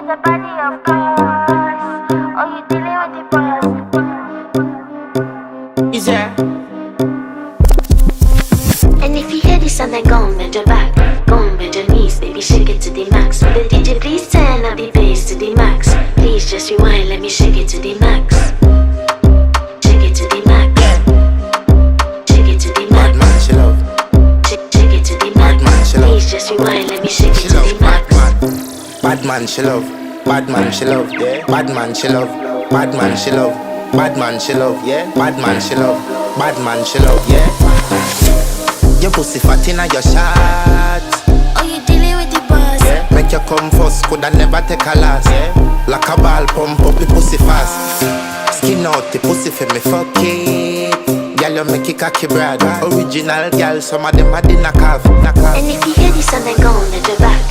the body, of course. Oh, you dealing with the boss. Is there? And if you hear this sound, then go on bend your back, go on bend your knees, baby, shake it to the max. Will the DJ please turn up the bass to the max? Please just rewind, let me shake it to the max. Shake it to the max. Shake it to the Bad max. man, she love. Shake it to the Bad man, max. she love. Please just rewind, let me shake She it to love the bad max. man. Bad man, she love. Bad man, she love. Yeah. Bad man, she love. Bad man, she love. Bad man, she love. Yeah. Bad man, she love. Bad man, she love. Yeah. Your pussy fat inna your shot. Oh, you dealing with the boss? Yeah. Make you come first, coulda never take a last. Yeah. Like a ball, pump up the pussy fast. Skin out the pussy for me, fuck it. Girl, you make it cocky, brother. Original girl, some of them are the knock off. And if you hear this sound, then go on bend your back,